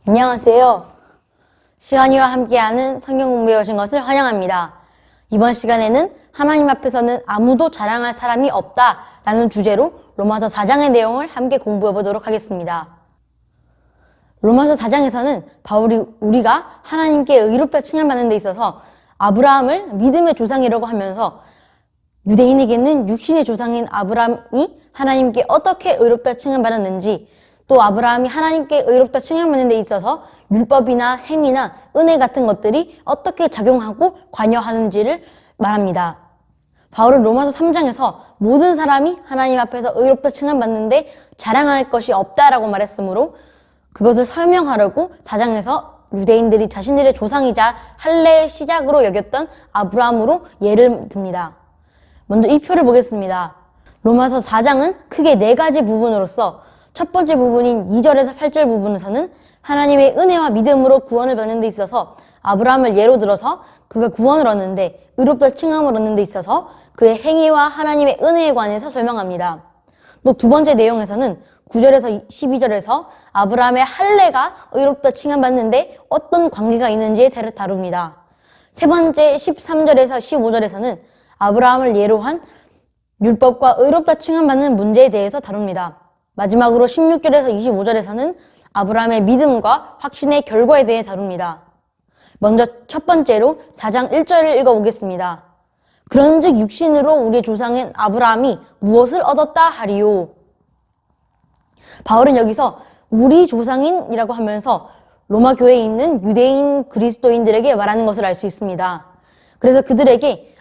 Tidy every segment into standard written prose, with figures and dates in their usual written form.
안녕하세요. 시완이와 함께하는 성경 공부에 오신 것을 환영합니다. 이번 시간에는 하나님 앞에서는 아무도 자랑할 사람이 없다라는 주제로 로마서 4장의 내용을 함께 공부해 보도록 하겠습니다. 로마서 4장에서는 바울이 우리가 하나님께 의롭다 칭함받는 데 있어서 아브라함을 믿음의 조상이라고 하면서 유대인에게는 육신의 조상인 아브라함이 하나님께 어떻게 의롭다 칭함받았는지, 또 아브라함이 하나님께 의롭다 칭함받는 데 있어서 율법이나 행위나 은혜 같은 것들이 어떻게 작용하고 관여하는지를 말합니다. 바울은 로마서 3장에서 모든 사람이 하나님 앞에서 의롭다 칭함받는데 자랑할 것이 없다라고 말했으므로 그것을 설명하려고 4장에서 유대인들이 자신들의 조상이자 할례의 시작으로 여겼던 아브라함으로 예를 듭니다. 먼저 이 표를 보겠습니다. 로마서 4장은 크게 4가지 부분으로서 첫 번째 부분인 2절에서 8절 부분에서는 하나님의 은혜와 믿음으로 구원을 받는 데 있어서 아브라함을 예로 들어서 그가 구원을 얻는데 의롭다 칭함을 얻는 데 있어서 그의 행위와 하나님의 은혜에 관해서 설명합니다. 또 두 번째 내용에서는 9절에서 12절에서 아브라함의 할례가 의롭다 칭함받는데 어떤 관계가 있는지에 대해 다룹니다. 세 번째 13절에서 15절에서는 아브라함을 예로 한 율법과 의롭다 칭함받는 문제에 대해서 다룹니다. 마지막으로 16절에서 25절에서는 아브라함의 믿음과 확신의 결과에 대해 다룹니다. 먼저 첫 번째로 4장 1절을 읽어보겠습니다. 그런즉 육신으로 우리의 조상인 아브라함이 무엇을 얻었다 하리요. 바울은 여기서 우리 조상인이라고 하면서 로마 교회에 있는 유대인 그리스도인들에게 말하는 것을 알 수 있습니다. 그래서 그들에게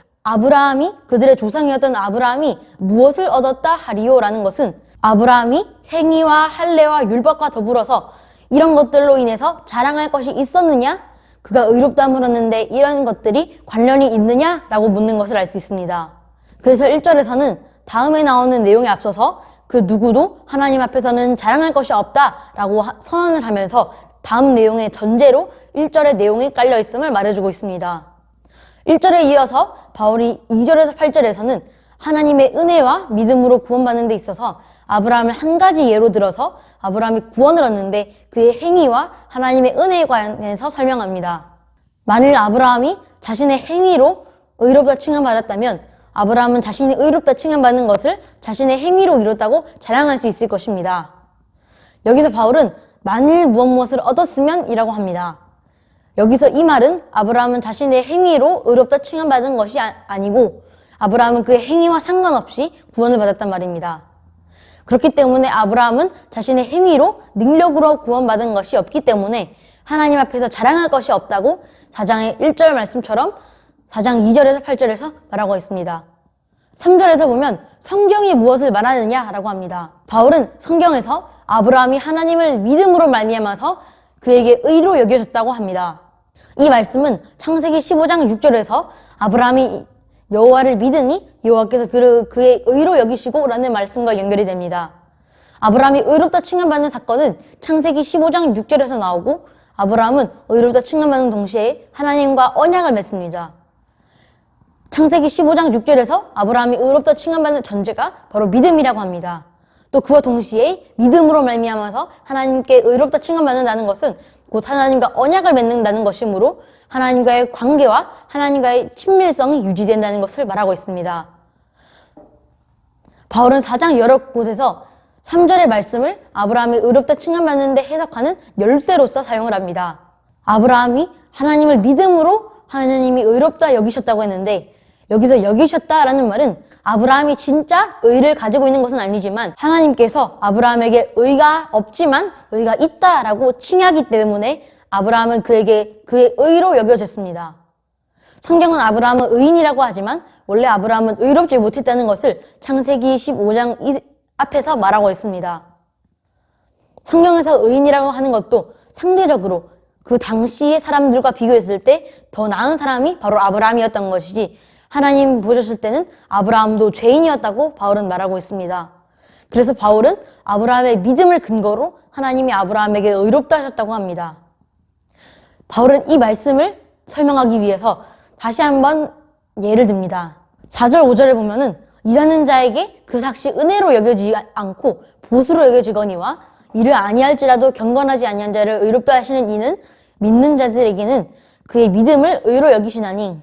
그들의 조상이었던 아브라함이 무엇을 얻었다 하리요라는 것은 아브라함이 행위와 할례와 율법과 더불어서 이런 것들로 인해서 자랑할 것이 있었느냐? 그가 의롭다함을 얻는데 이런 것들이 관련이 있느냐라고 묻는 것을 알 수 있습니다. 그래서 1절에서는 다음에 나오는 내용에 앞서서 그 누구도 하나님 앞에서는 자랑할 것이 없다라고 선언을 하면서 다음 내용의 전제로 1절의 내용이 깔려 있음을 말해주고 있습니다. 1절에 이어서 바울이 2절에서 8절에서는 하나님의 은혜와 믿음으로 구원받는 데 있어서 아브라함을 한 가지 예로 들어서 아브라함이 구원을 얻는데 그의 행위와 하나님의 은혜에 관해서 설명합니다. 만일 아브라함이 자신의 행위로 의롭다 칭함받았다면 아브라함은 자신이 의롭다 칭함받는 것을 자신의 행위로 이뤘다고 자랑할 수 있을 것입니다. 여기서 바울은 만일 무엇을 얻었으면 이라고 합니다. 여기서 이 말은 아브라함은 자신의 행위로 의롭다 칭함받은 것이 아니고 아브라함은 그의 행위와 상관없이 구원을 받았단 말입니다. 그렇기 때문에 아브라함은 자신의 행위로 능력으로 구원받은 것이 없기 때문에 하나님 앞에서 자랑할 것이 없다고 4장의 1절 말씀처럼 4장 2절에서 8절에서 말하고 있습니다. 3절에서 보면 성경이 무엇을 말하느냐라고 합니다. 바울은 성경에서 아브라함이 하나님을 믿음으로 말미암아서 그에게 의로 여겨졌다고 합니다. 이 말씀은 창세기 15장 6절에서 아브라함이 여호와를 믿으니 여호와께서 그의 의로 여기시고 라는 말씀과 연결이 됩니다. 아브라함이 의롭다 칭함받는 사건은 창세기 15장 6절에서 나오고 아브라함은 의롭다 칭함받는 동시에 하나님과 언약을 맺습니다. 창세기 15장 6절에서 아브라함이 의롭다 칭함받는 전제가 바로 믿음이라고 합니다. 또 그와 동시에 믿음으로 말미암아서 하나님께 의롭다 칭함받는다는 것은 곧 하나님과 언약을 맺는다는 것이므로 하나님과의 관계와 하나님과의 친밀성이 유지된다는 것을 말하고 있습니다. 바울은 4장 여러 곳에서 3절의 말씀을 아브라함이 의롭다 칭함받는데 해석하는 열쇠로서 사용을 합니다. 아브라함이 하나님을 믿음으로 하나님이 의롭다 여기셨다고 했는데 여기서 여기셨다라는 말은 아브라함이 진짜 의를 가지고 있는 것은 아니지만 하나님께서 아브라함에게 의가 없지만 의가 있다라고 칭하기 때문에 아브라함은 그에게 그의 의로 여겨졌습니다. 성경은 아브라함은 의인이라고 하지만 원래 아브라함은 의롭지 못했다는 것을 창세기 15장 앞에서 말하고 있습니다. 성경에서 의인이라고 하는 것도 상대적으로 그 당시의 사람들과 비교했을 때 더 나은 사람이 바로 아브라함이었던 것이지 하나님 보셨을 때는 아브라함도 죄인이었다고 바울은 말하고 있습니다. 그래서 바울은 아브라함의 믿음을 근거로 하나님이 아브라함에게 의롭다 하셨다고 합니다. 바울은 이 말씀을 설명하기 위해서 다시 한번 예를 듭니다. 4절 5절에 보면은 일하는 자에게 그 삭시 은혜로 여겨지지 않고 보수로 여겨지거니와 이를 아니할지라도 경건하지 아니한 자를 의롭다 하시는 이는 믿는 자들에게는 그의 믿음을 의로 여기시나니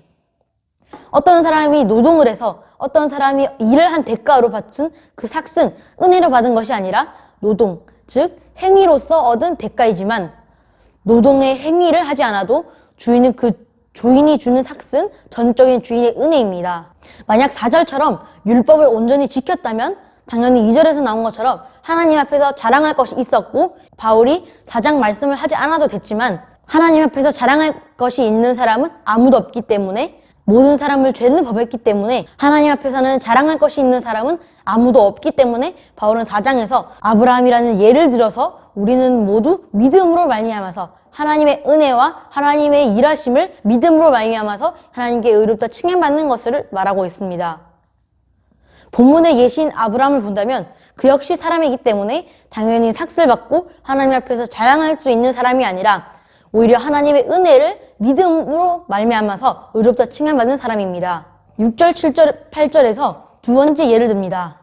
어떤 사람이 노동을 해서 어떤 사람이 일을 한 대가로 받은 그 삭은 은혜로 받은 것이 아니라 노동, 즉 행위로서 얻은 대가이지만 노동의 행위를 하지 않아도 주인이 주는 삭은 전적인 주인의 은혜입니다. 만약 4절처럼 율법을 온전히 지켰다면 당연히 2절에서 나온 것처럼 하나님 앞에서 자랑할 것이 있었고 바울이 4장 말씀을 하지 않아도 됐지만 하나님 앞에서 자랑할 것이 있는 사람은 아무도 없기 때문에 모든 사람을 죄는 범했기 때문에 하나님 앞에서는 자랑할 것이 있는 사람은 아무도 없기 때문에 바울은 4장에서 아브라함이라는 예를 들어서 우리는 모두 믿음으로 말미암아서 하나님의 은혜와 하나님의 일하심을 믿음으로 말미암아서 하나님께 의롭다 칭함받는 것을 말하고 있습니다. 본문의 예시인 아브라함을 본다면 그 역시 사람이기 때문에 당연히 삭슬 받고 하나님 앞에서 자랑할 수 있는 사람이 아니라 오히려 하나님의 은혜를 믿음으로 말미암아서 의롭다 칭함받는 사람입니다. 6절, 7절, 8절에서 두 번째 예를 듭니다.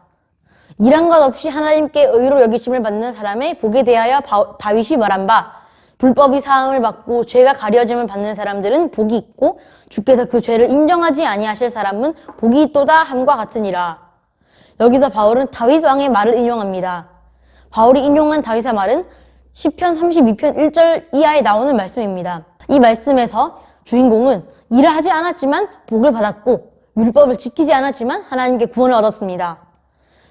일한 것 없이 하나님께 의로 여기심을 받는 사람의 복에 대하여 다윗이 말한 바 불법이 사함을 받고 죄가 가려짐을 받는 사람들은 복이 있고 주께서 그 죄를 인정하지 아니하실 사람은 복이 있도다 함과 같으니라. 여기서 바울은 다윗 왕의 말을 인용합니다. 바울이 인용한 다윗의 말은 시편 32편 1절 이하에 나오는 말씀입니다. 이 말씀에서 주인공은 일을 하지 않았지만 복을 받았고 율법을 지키지 않았지만 하나님께 구원을 얻었습니다.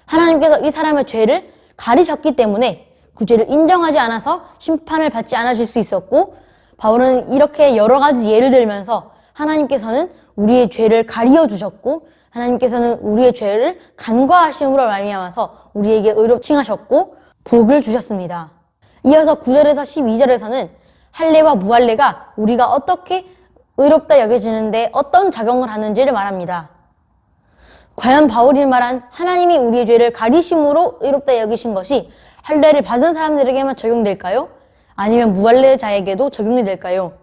하나님께서 이 사람의 죄를 가리셨기 때문에 그 죄를 인정하지 않아서 심판을 받지 않으실 수 있었고 바울은 이렇게 여러 가지 예를 들면서 하나님께서는 우리의 죄를 가리어 주셨고 하나님께서는 우리의 죄를 간과하심으로 말미암아서 우리에게 의롭 칭하셨고 복을 주셨습니다. 이어서 9절에서 12절에서는 할례와 무할례가 우리가 어떻게 의롭다 여겨지는데 어떤 작용을 하는지를 말합니다. 과연 바울이 말한 하나님이 우리의 죄를 가리심으로 의롭다 여기신 것이 할례를 받은 사람들에게만 적용될까요? 아니면 무할례자에게도 적용이 될까요?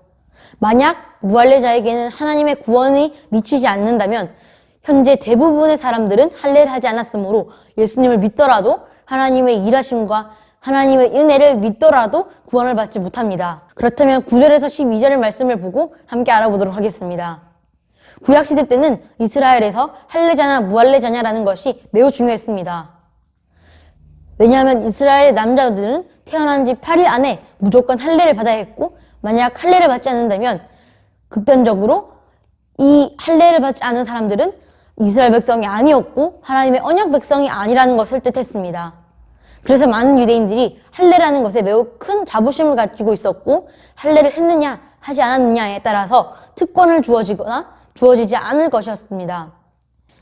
만약 무할례자에게는 하나님의 구원이 미치지 않는다면 현재 대부분의 사람들은 할례를 하지 않았으므로 예수님을 믿더라도 하나님의 일하심과 하나님의 은혜를 믿더라도 구원을 받지 못합니다. 그렇다면 9절에서 12절의 말씀을 보고 함께 알아보도록 하겠습니다. 구약시대 때는 이스라엘에서 할례자나 무할례자냐라는 것이 매우 중요했습니다. 왜냐하면 이스라엘의 남자들은 태어난 지 8일 안에 무조건 할례를 받아야 했고 만약 할례를 받지 않는다면 극단적으로 이 할례를 받지 않은 사람들은 이스라엘 백성이 아니었고 하나님의 언약 백성이 아니라는 것을 뜻했습니다. 그래서 많은 유대인들이 할례라는 것에 매우 큰 자부심을 가지고 있었고 할례를 했느냐 하지 않았느냐에 따라서 특권을 주어지거나 주어지지 않을 것이었습니다.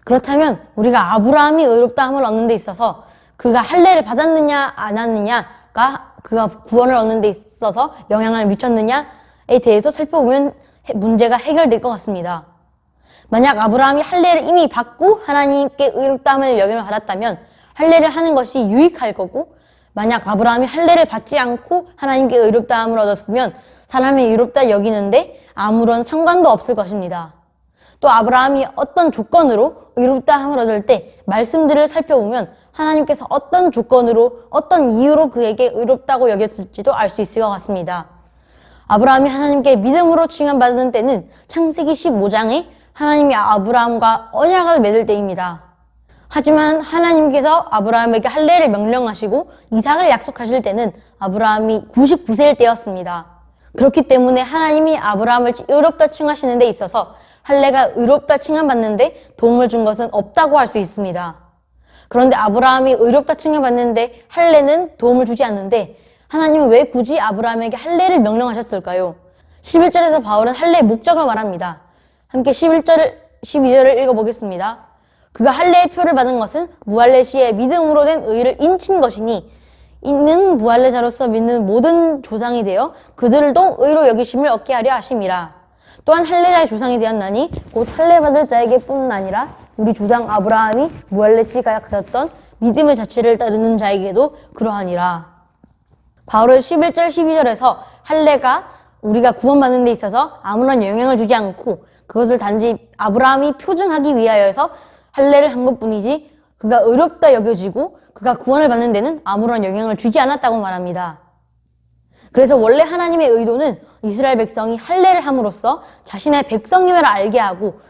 그렇다면 우리가 아브라함이 의롭다함을 얻는 데 있어서 그가 할례를 받았느냐 안 받았느냐가 그가 구원을 얻는 데 있어서 영향을 미쳤느냐에 대해서 살펴보면 문제가 해결될 것 같습니다. 만약 아브라함이 할례를 이미 받고 하나님께 의롭다함을 여김을 받았다면 할례를 하는 것이 유익할 거고 만약 아브라함이 할례를 받지 않고 하나님께 의롭다함을 얻었으면 사람이 의롭다 여기는데 아무런 상관도 없을 것입니다. 또 아브라함이 어떤 조건으로 의롭다함을 얻을 때 말씀들을 살펴보면 하나님께서 어떤 조건으로 어떤 이유로 그에게 의롭다고 여겼을지도 알 수 있을 것 같습니다. 아브라함이 하나님께 믿음으로 칭함받은 때는 창세기 15장에 하나님이 아브라함과 언약을 맺을 때입니다. 하지만 하나님께서 아브라함에게 할례를 명령하시고 이삭을 약속하실 때는 아브라함이 99세일 때였습니다. 그렇기 때문에 하나님이 아브라함을 의롭다 칭하시는 데 있어서 할례가 의롭다 칭함받는데 도움을 준 것은 없다고 할 수 있습니다. 그런데 아브라함이 의롭다 칭함받는데 할례는 도움을 주지 않는데 하나님은 왜 굳이 아브라함에게 할례를 명령하셨을까요? 11절에서 바울은 할례의 목적을 말합니다. 함께 11절, 12절을 읽어보겠습니다. 그가 할례의 표를 받은 것은 무할례 시에 믿음으로 된 의를 인친 것이니 있는 무할례자로서 믿는 모든 조상이 되어 그들도 의로 여기심을 얻게 하려 하심이라. 또한 할례자의 조상이 되었나니 곧 할례 받을 자에게 뿐 아니라 우리 조상 아브라함이 무할례 시가 가졌던 믿음의 자체를 따르는 자에게도 그러하니라. 바울은 11절 12절에서 할례가 우리가 구원받는 데 있어서 아무런 영향을 주지 않고 그것을 단지 아브라함이 표징하기 위하여서 할례를 한 것뿐이지 그가 의롭다 여겨지고 그가 구원을 받는 데는 아무런 영향을 주지 않았다고 말합니다. 그래서 원래 하나님의 의도는 이스라엘 백성이 할례를 함으로써 자신의 백성임을 알게 하고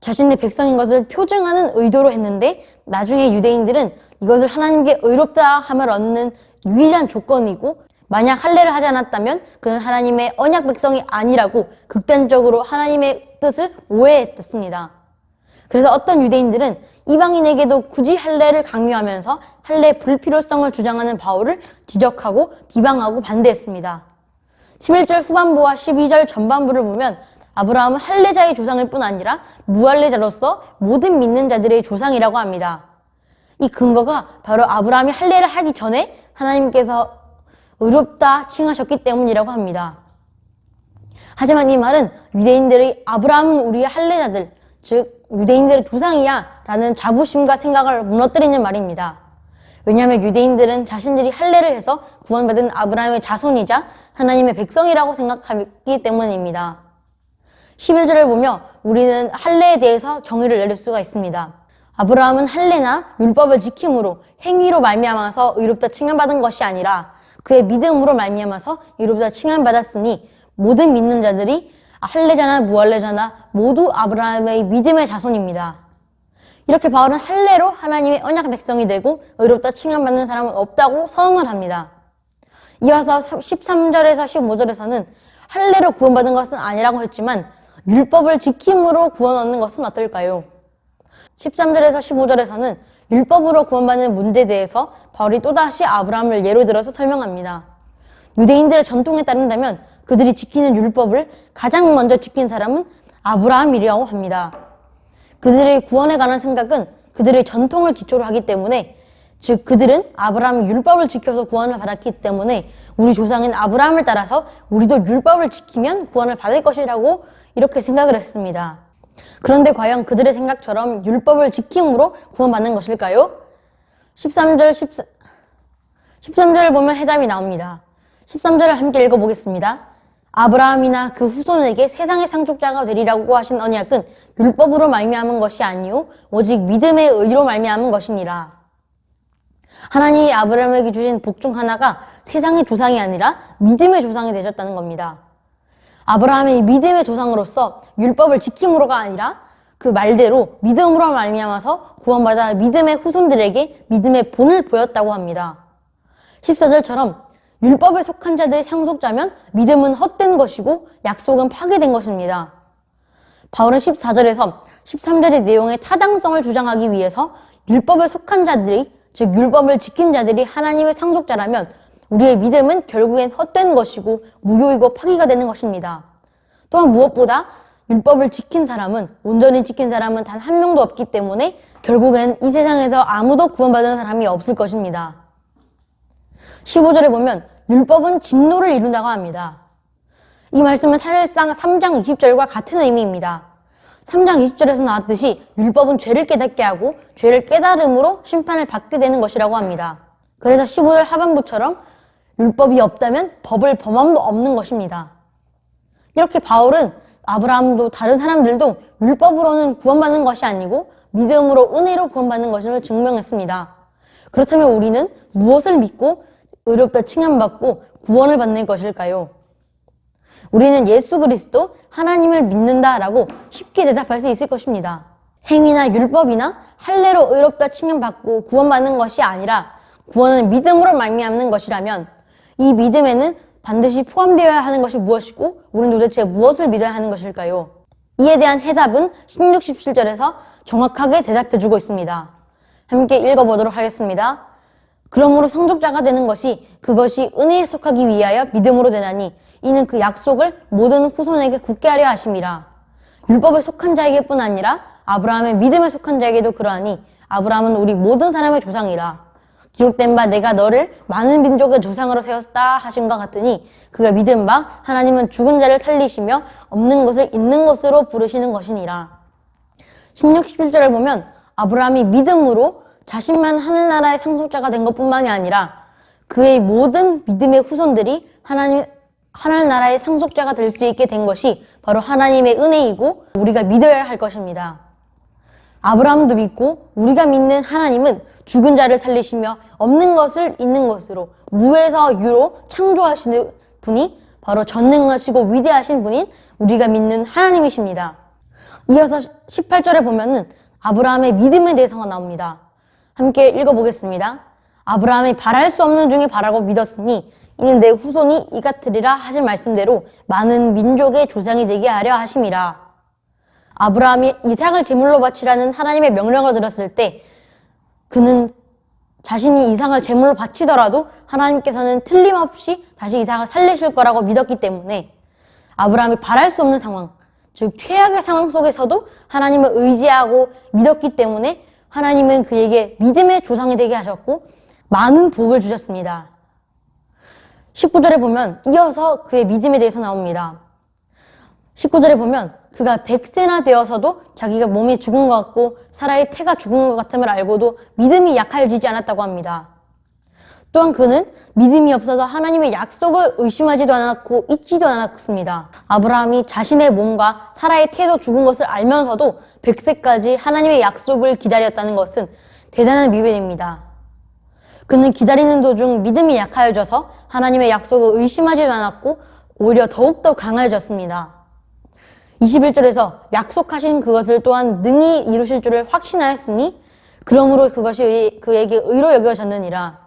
자신의 백성인 것을 표징하는 의도로 했는데 나중에 유대인들은 이것을 하나님께 의롭다 함을 얻는 유일한 조건이고 만약 할례를 하지 않았다면 그는 하나님의 언약 백성이 아니라고 극단적으로 하나님의 뜻을 오해했습니다. 그래서 어떤 유대인들은 이방인에게도 굳이 할례를 강요하면서 할례의 불필요성을 주장하는 바울을 지적하고 비방하고 반대했습니다. 11절 후반부와 12절 전반부를 보면 아브라함은 할례자의 조상일 뿐 아니라 무할례자로서 모든 믿는 자들의 조상이라고 합니다. 이 근거가 바로 아브라함이 할례를 하기 전에 하나님께서 의롭다 칭하셨기 때문이라고 합니다. 하지만 이 말은 유대인들의 아브라함은 우리의 할례자들, 즉 유대인들의 조상이야 라는 자부심과 생각을 무너뜨리는 말입니다. 왜냐하면 유대인들은 자신들이 할례를 해서 구원받은 아브라함의 자손이자 하나님의 백성이라고 생각하기 때문입니다. 11절을 보며 우리는 할례에 대해서 정의를 내릴 수가 있습니다. 아브라함은 할례나 율법을 지킴으로 행위로 말미암아서 의롭다 칭함받은 것이 아니라 그의 믿음으로 말미암아서 의롭다 칭함받았으니 모든 믿는 자들이 할례자나 무할례자나 모두 아브라함의 믿음의 자손입니다. 이렇게 바울은 할례로 하나님의 언약 백성이 되고 의롭다 칭함받는 사람은 없다고 선언을 합니다. 이어서 13절에서 15절에서는 할례로 구원받은 것은 아니라고 했지만 율법을 지킴으로 구원 얻는 것은 어떨까요? 13절에서 15절에서는 율법으로 구원받는 문제에 대해서 바울이 또다시 아브라함을 예로 들어서 설명합니다. 유대인들의 전통에 따른다면 그들이 지키는 율법을 가장 먼저 지킨 사람은 아브라함이라고 합니다. 그들의 구원에 관한 생각은 그들의 전통을 기초로 하기 때문에 즉 그들은 아브라함의 율법을 지켜서 구원을 받았기 때문에 우리 조상인 아브라함을 따라서 우리도 율법을 지키면 구원을 받을 것이라고 이렇게 생각을 했습니다. 그런데 과연 그들의 생각처럼 율법을 지킴으로 구원받는 것일까요? 13절을 보면 해답이 나옵니다. 13절을 함께 읽어보겠습니다. 아브라함이나 그 후손에게 세상의 상속자가 되리라고 하신 언약은 율법으로 말미암은 것이 아니요 오직 믿음의 의로 말미암은 것이니라. 하나님이 아브라함에게 주신 복 중 하나가 세상의 조상이 아니라 믿음의 조상이 되셨다는 겁니다. 아브라함의 믿음의 조상으로서 율법을 지킴으로가 아니라 그 말대로 믿음으로 말미암아서 구원받아 믿음의 후손들에게 믿음의 본을 보였다고 합니다. 14절처럼 율법에 속한 자들의 상속자면 믿음은 헛된 것이고 약속은 파괴된 것입니다. 바울은 14절에서 13절의 내용의 타당성을 주장하기 위해서 율법에 속한 자들이 즉 율법을 지킨 자들이 하나님의 상속자라면 우리의 믿음은 결국엔 헛된 것이고 무효이고 파기가 되는 것입니다. 또한 무엇보다 율법을 지킨 사람은 온전히 지킨 사람은 단 한 명도 없기 때문에 결국엔 이 세상에서 아무도 구원받은 사람이 없을 것입니다. 15절에 보면 율법은 진노를 이룬다고 합니다. 이 말씀은 사실상 3장 20절과 같은 의미입니다. 3장 20절에서 나왔듯이 율법은 죄를 깨닫게 하고 죄를 깨달음으로 심판을 받게 되는 것이라고 합니다. 그래서 15절 하반부처럼 율법이 없다면 법을 범함도 없는 것입니다. 이렇게 바울은 아브라함도 다른 사람들도 율법으로는 구원받는 것이 아니고 믿음으로 은혜로 구원받는 것을 증명했습니다. 그렇다면 우리는 무엇을 믿고 의롭다 칭함받고 구원을 받는 것일까요? 우리는 예수 그리스도 하나님을 믿는다라고 쉽게 대답할 수 있을 것입니다. 행위나 율법이나 할례로 의롭다 칭함받고 구원받는 것이 아니라 구원은 믿음으로 말미암는 것이라면 이 믿음에는 반드시 포함되어야 하는 것이 무엇이고 우리는 도대체 무엇을 믿어야 하는 것일까요? 이에 대한 해답은 16, 17절에서 정확하게 대답해주고 있습니다. 함께 읽어보도록 하겠습니다. 그러므로 상속자가 되는 것이 그것이 은혜에 속하기 위하여 믿음으로 되나니 이는 그 약속을 모든 후손에게 굳게 하려 하심이라. 율법에 속한 자에게뿐 아니라 아브라함의 믿음에 속한 자에게도 그러하니 아브라함은 우리 모든 사람의 조상이라. 기록된 바 내가 너를 많은 민족의 조상으로 세웠다 하심과 같으니 그가 믿은 바 하나님은 죽은 자를 살리시며 없는 것을 있는 것으로 부르시는 것이니라. 16, 17절을 보면 아브라함이 믿음으로 자신만 하늘나라의 상속자가 된 것뿐만이 아니라 그의 모든 믿음의 후손들이 하늘나라의 상속자가 될 수 있게 된 것이 바로 하나님의 은혜이고 우리가 믿어야 할 것입니다. 아브라함도 믿고 우리가 믿는 하나님은 죽은 자를 살리시며 없는 것을 있는 것으로 무에서 유로 창조하시는 분이 바로 전능하시고 위대하신 분인 우리가 믿는 하나님이십니다. 이어서 18절에 보면은 아브라함의 믿음에 대해서가 나옵니다. 함께 읽어보겠습니다. 아브라함이 바랄 수 없는 중에 바라고 믿었으니 이는 내 후손이 이같으리라 하신 말씀대로 많은 민족의 조상이 되게 하려 하심이라. 아브라함이 이삭을 제물로 바치라는 하나님의 명령을 들었을 때 그는 자신이 이삭을 제물로 바치더라도 하나님께서는 틀림없이 다시 이삭을 살리실 거라고 믿었기 때문에 아브라함이 바랄 수 없는 상황, 즉 최악의 상황 속에서도 하나님을 의지하고 믿었기 때문에 하나님은 그에게 믿음의 조상이 되게 하셨고 많은 복을 주셨습니다. 19절에 보면 이어서 그의 믿음에 대해서 나옵니다. 19절에 보면 그가 100세나 되어서도 자기가 몸이 죽은 것 같고 사라의 태가 죽은 것 같음을 알고도 믿음이 약해지지 않았다고 합니다. 또한 그는 믿음이 없어서 하나님의 약속을 의심하지도 않았고 잊지도 않았습니다. 아브라함이 자신의 몸과 사라의 태도 죽은 것을 알면서도 100세까지 하나님의 약속을 기다렸다는 것은 대단한 믿음입니다. 그는 기다리는 도중 믿음이 약하여져서 하나님의 약속을 의심하지도 않았고 오히려 더욱더 강해졌습니다. 21절에서 약속하신 그것을 또한 능히 이루실 줄을 확신하였으니 그러므로 그것이 그에게 의로 여겨졌느니라.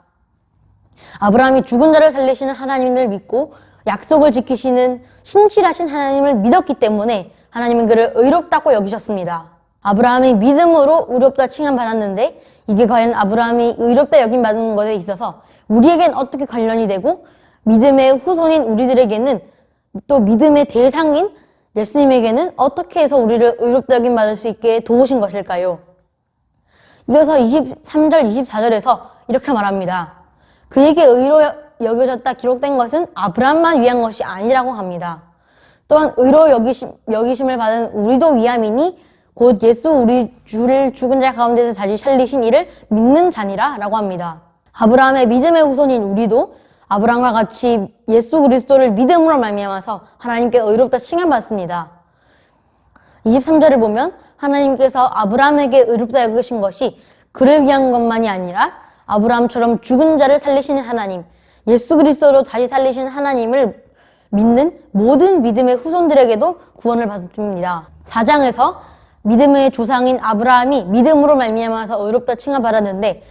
아브라함이 죽은 자를 살리시는 하나님을 믿고 약속을 지키시는 신실하신 하나님을 믿었기 때문에 하나님은 그를 의롭다고 여기셨습니다. 아브라함이 믿음으로 의롭다 칭함받았는데 이게 과연 아브라함이 의롭다 여김받은 것에 있어서 우리에겐 어떻게 관련이 되고 믿음의 후손인 우리들에게는 또 믿음의 대상인 예수님에게는 어떻게 해서 우리를 의롭다 여김받을 수 있게 도우신 것일까요? 이어서 23절, 24절에서 이렇게 말합니다. 그에게 의로 여겨졌다 기록된 것은 아브라함만 위한 것이 아니라고 합니다. 또한 의로 여기심을 받은 우리도 위함이니 곧 예수 우리 주를 죽은 자 가운데서 다시 살리신 이를 믿는 자니라 라고 합니다. 아브라함의 믿음의 후손인 우리도 아브라함과 같이 예수 그리스도를 믿음으로 말미암아서 하나님께 의롭다 칭함받습니다. 23절을 보면 하나님께서 아브라함에게 의롭다 여기신 것이 그를 위한 것만이 아니라 아브라함처럼 죽은 자를 살리시는 하나님, 예수 그리스도로 다시 살리신 하나님을 믿는 모든 믿음의 후손들에게도 구원을 받습니다. 4장에서 믿음의 조상인 아브라함이 믿음으로 말미암아서 의롭다 칭함받았는데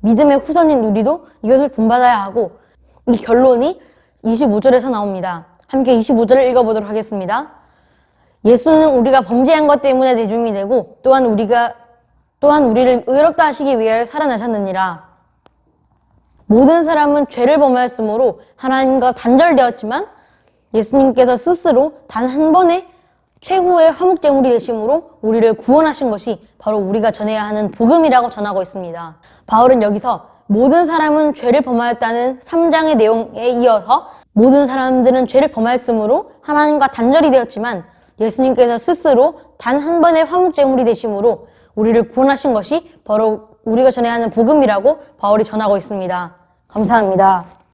믿음의 후손인 우리도 이것을 본받아야 하고 이 결론이 25절에서 나옵니다. 함께 25절을 읽어보도록 하겠습니다. 예수는 우리가 범죄한 것 때문에 내줌이 되고 또한 우리를 의롭다 하시기 위하여 살아나셨느니라. 모든 사람은 죄를 범하였으므로 하나님과 단절되었지만 예수님께서 스스로 단 한 번의 최후의 화목제물이 되심으로 우리를 구원하신 것이 바로 우리가 전해야 하는 복음이라고 전하고 있습니다. 바울은 여기서 모든 사람은 죄를 범하였다는 3장의 내용에 이어서 모든 사람들은 죄를 범하였으므로 하나님과 단절이 되었지만 예수님께서 스스로 단 한 번의 화목제물이 되심으로 우리를 구원하신 것이 바로 우리가 전해야 하는 복음이라고 바울이 전하고 있습니다. 감사합니다.